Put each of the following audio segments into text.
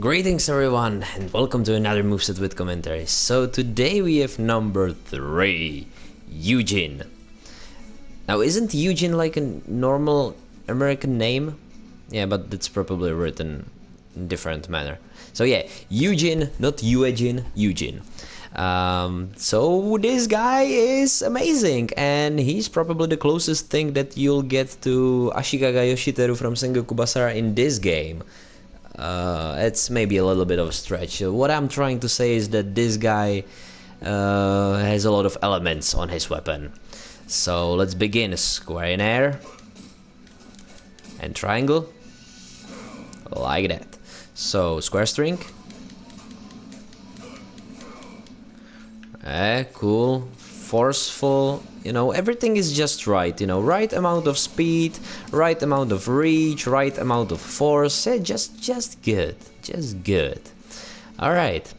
Greetings everyone and welcome to another moveset with commentary. So today we have number 3, Yu Jin. Now isn't Yu Jin like a normal American name? Yeah, but it's probably written in different manner. So yeah, Yu Jin, not Yu Jin, Yu Jin. So this guy is amazing and he's probably the closest thing that you'll get to Ashikaga Yoshiteru from Sengoku Basara in this game. It's maybe a little bit of a stretch. What I'm trying to say is that this guy has a lot of elements on his weapon. So let's begin. Square in air and triangle, like that. So square string. Cool. Forceful. You know, everything is just right. You know, right amount of speed, right amount of reach, right amount of force. Just good. Just good. All right.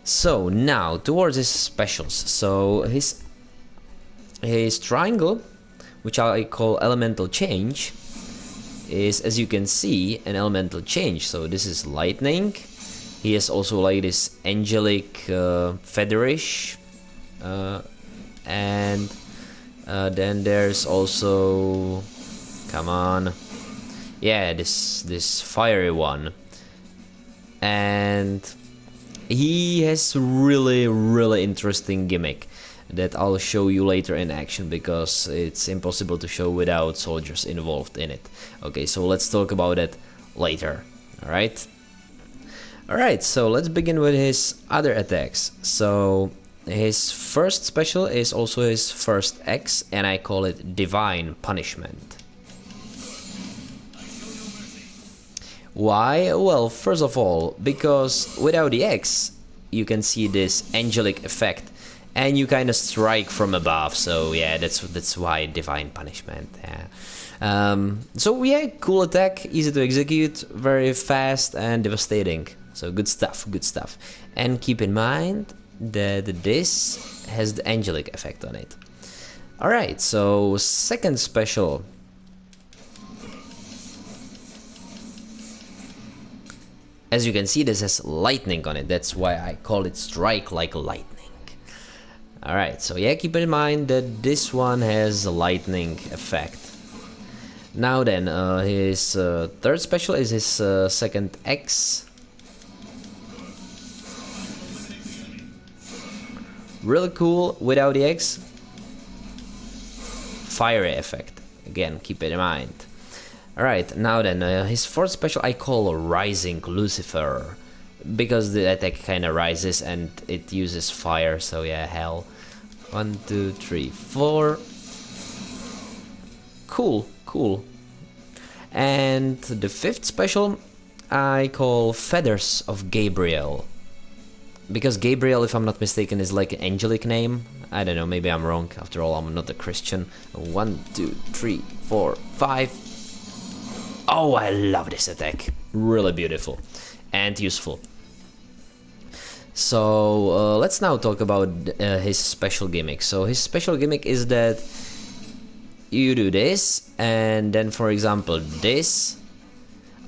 So now towards his specials. So his triangle, which I call elemental change, is, as you can see, an elemental change. So this is lightning. He has also like this angelic featherish, and then there's also, come on, yeah, this fiery one, and he has really interesting gimmick that I'll show you later in action because it's impossible to show without soldiers involved in it. Okay, so let's talk about it later. Alright, so let's begin with his other attacks. So his first special is also his first X, and I call it Divine Punishment. Why? Well, first of all, because without the X, you can see this angelic effect, and you kind of strike from above. So yeah, that's why Divine Punishment. Yeah. So yeah, cool attack, easy to execute, very fast and devastating. So good stuff, good stuff. And keep in mind that this has the angelic effect on it. Alright, so second special. As you can see, this has lightning on it. That's why I call it strike like lightning. Alright, so yeah, keep in mind that this one has a lightning effect. Now then, his third special is his second X. Really cool without the X. Fiery effect. Again, keep it in mind. Alright, now then, his fourth special I call Rising Lucifer. Because the attack kinda rises and it uses fire, so yeah, hell. 1, 2, 3, 4. Cool, cool. And the fifth special I call Feathers of Gabriel. Because Gabriel, if I'm not mistaken, is like an angelic name. I don't know, maybe I'm wrong. After all, I'm not a Christian. 1, 2, 3, 4, 5. Oh, I love this attack. Really beautiful and useful. So let's now talk about his special gimmick. So his special gimmick is that you do this, and then, for example, this.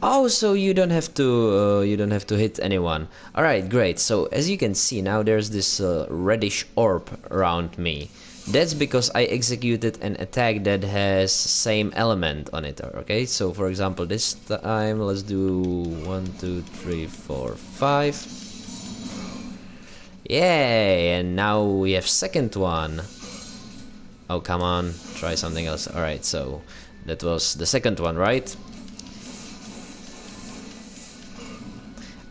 Oh, so you don't have to hit anyone. All right, great. So as you can see now, there's this reddish orb around me. That's because I executed an attack that has same element on it. Okay, so for example, this time let's do 1, 2, 3, 4, 5. Yay! And now we have second one. Oh, come on, try something else. All right, so that was the second one, right?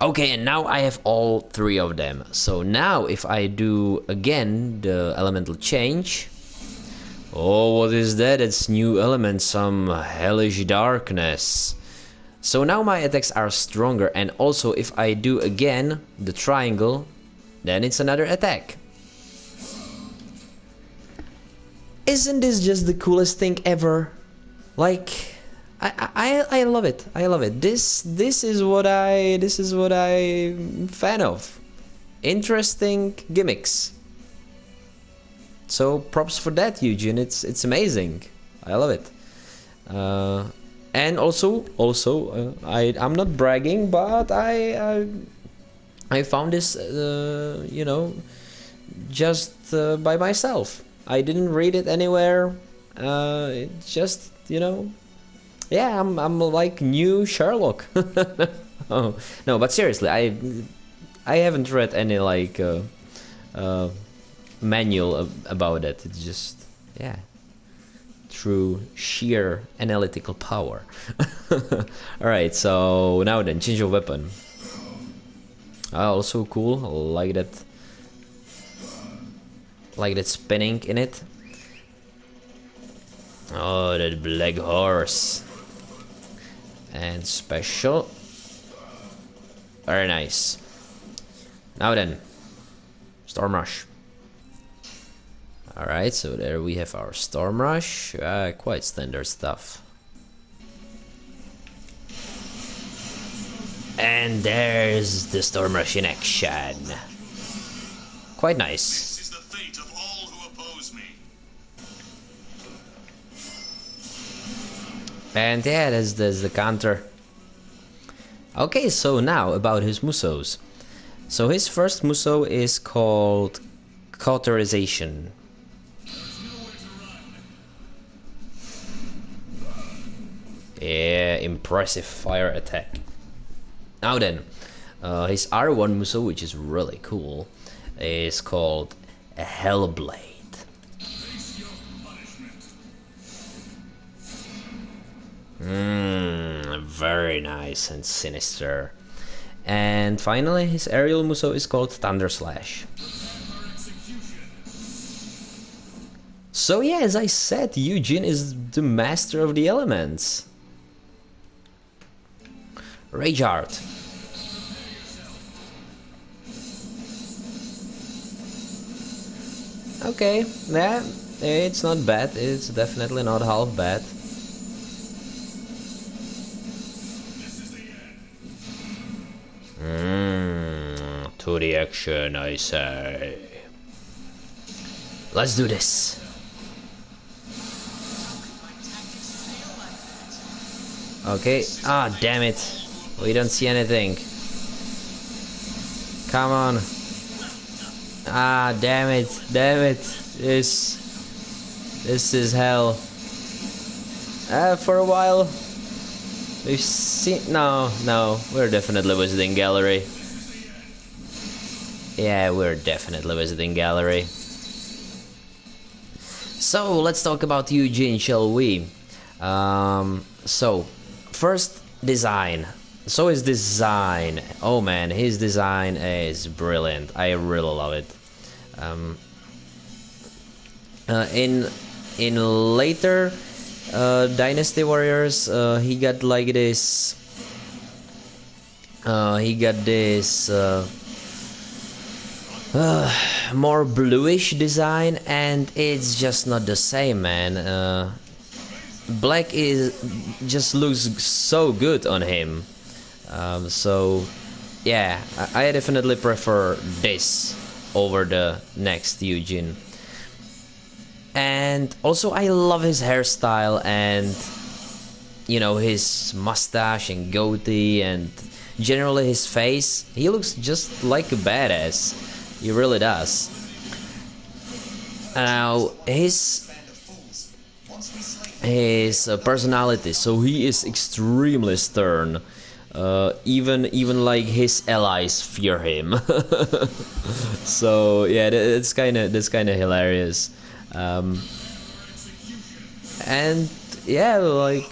Okay, and now I have all three of them. So now if I do again the elemental change. Oh, what is that? It's new element, some hellish darkness. So now my attacks are stronger, and also if I do again the triangle, then it's another attack. Isn't this just the coolest thing ever? Like, I love it. I love it. This is what I'm fan of. Interesting gimmicks. So props for that, Yu Jin. It's amazing. I love it. And also, I'm not bragging, but I found this, you know, just by myself. I didn't read it anywhere. It just, you know, yeah, I'm like new Sherlock. Oh no, but seriously, I haven't read any like manual about it. It's just, yeah, through sheer analytical power. Alright, so now then, change of weapon. Also cool, like that. Like that spinning in it. Oh, that black horse. And special. Very nice. Now then, Storm Rush. Alright, so there we have our Storm Rush. Quite standard stuff. And there's the Storm Rush in action. Quite nice. This is the fate of all who oppose me. And yeah, that's the counter. Okay, so now about his musous. So his first musou is called cauterization. Yeah, impressive fire attack. Now then, his R1 musou, which is really cool, is called a Hellblade. Very nice and sinister. And finally, his aerial musou is called Thunder Slash. So yeah, as I said, Yu Jin is the master of the elements. Rage Art. Okay, yeah, it's not bad. It's definitely not half bad. To the action, I say. Let's do this. Okay, damn it. We don't see anything. Come on. Damn it. This is hell. For a while we've seen... No, we're definitely visiting gallery. Yeah, we're definitely visiting gallery. So, let's talk about Yu Jin, shall we? So, first, design. So his design, oh man, his design is brilliant. I really love it. In later Dynasty Warriors, he got like this. He got this more bluish design, and it's just not the same, man. Black just looks so good on him. So yeah, I definitely prefer this over the next Yu Jin. And also I love his hairstyle and, you know, his mustache and goatee and generally his face. He looks just like a badass. He really does. Now his personality, so he is extremely stern. Even like his allies fear him. So yeah, that's kind of hilarious. And yeah, like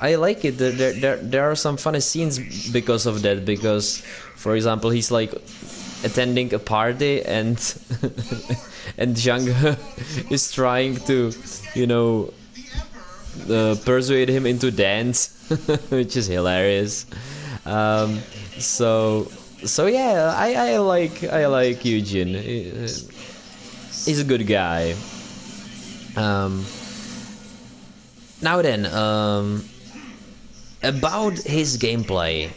I like it. There are some funny scenes because of that. Because, for example, he's like attending a party and and Zhang is trying to, you know, persuade him into dance, which is hilarious. So yeah, I like Yu Jin. He's a good guy. Now then, about his gameplay.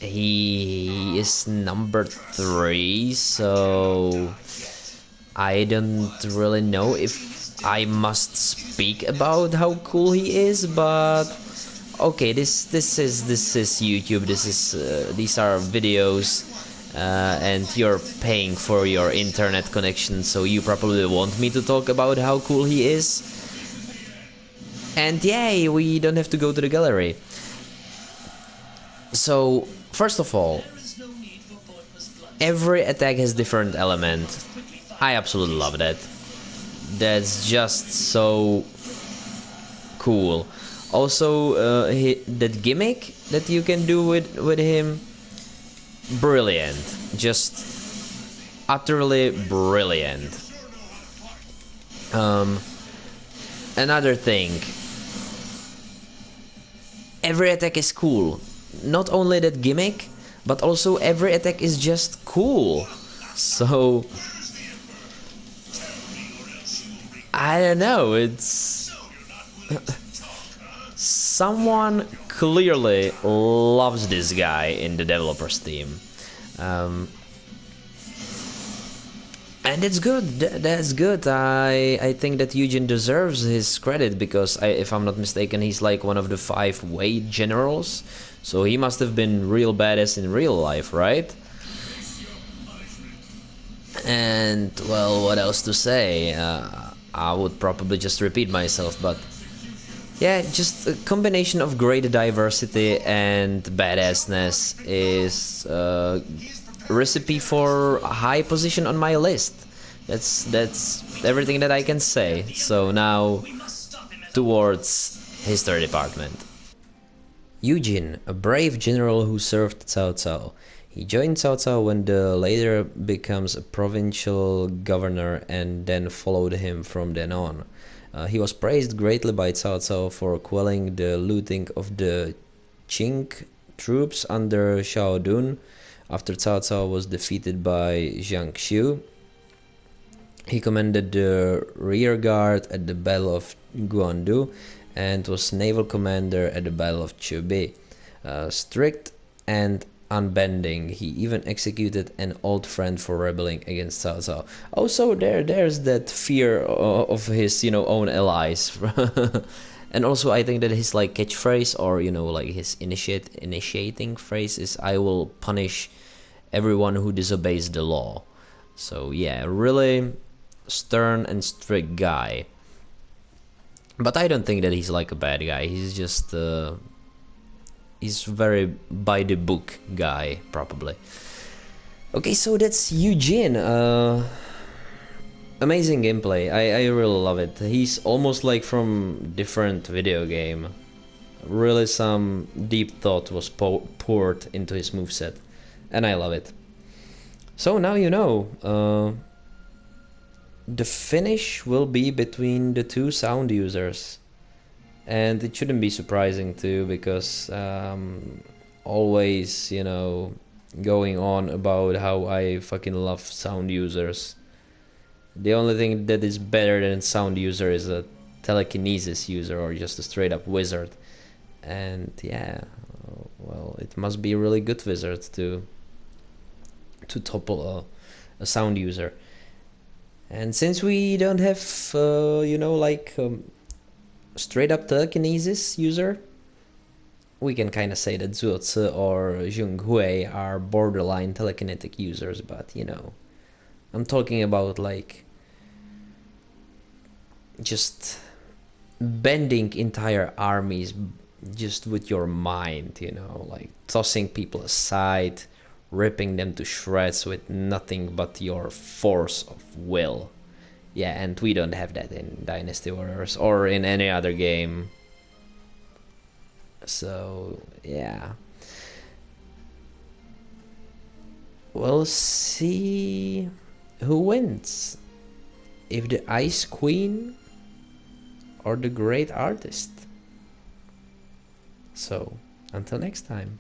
He is number 3, so I don't really know if I must speak about how cool he is, but okay, this is YouTube. These are videos, and you're paying for your internet connection, so you probably want me to talk about how cool he is. And yay, we don't have to go to the gallery. So first of all, every attack has different element. I absolutely love that. That's just so cool. Also, that gimmick that you can do with him, brilliant. Just utterly brilliant. Another thing, every attack is cool. Not only that gimmick, but also every attack is just cool. So I don't know, it's someone clearly loves this guy in the developers team. And it's good, that's good. I think that Yu Jin deserves his credit, because if I'm not mistaken, he's like one of the 5 weight generals. So he must have been real badass in real life, right? And well, what else to say? I would probably just repeat myself, but yeah, just a combination of great diversity and badassness is a recipe for a high position on my list. That's everything that I can say. So now towards history department. Yu Jin, a brave general who served Cao Cao. He joined Cao Cao when the later becomes a provincial governor, and then followed him from then on. He was praised greatly by Cao Cao for quelling the looting of the Qing troops under Xiahou Dun after Cao Cao was defeated by Jiang Xiu. He commanded the rear guard at the Battle of Guandu and was naval commander at the Battle of Chubi. Strict and unbending, he even executed an old friend for rebelling against Cao Cao. Also, there's that fear of his, own allies. And also, I think that his like catchphrase, or like his initiating phrase is, "I will punish everyone who disobeys the law." So yeah, really stern and strict guy. But I don't think that he's like a bad guy. He's just he's very by the book guy, probably. Okay, so that's Yu Jin. Amazing gameplay. I really love it. He's almost like from different video game. Really, some deep thought was poured into his moveset, and I love it. So now you know. The finish will be between the 2 sound users, and it shouldn't be surprising too, because always going on about how I fucking love sound users. The only thing that is better than sound user is a telekinesis user, or just a straight up wizard. And yeah, well, it must be a really good wizard to topple a sound user. And since we don't have, straight up telekinesis user, we can kind of say that Zuozi or Zhonghui are borderline telekinetic users, but I'm talking about like just bending entire armies just with your mind, like tossing people aside, ripping them to shreds with nothing but your force of will. Yeah, and we don't have that in Dynasty Warriors or in any other game. So, yeah. We'll see who wins. If the Ice Queen or the Great Artist. So, until next time.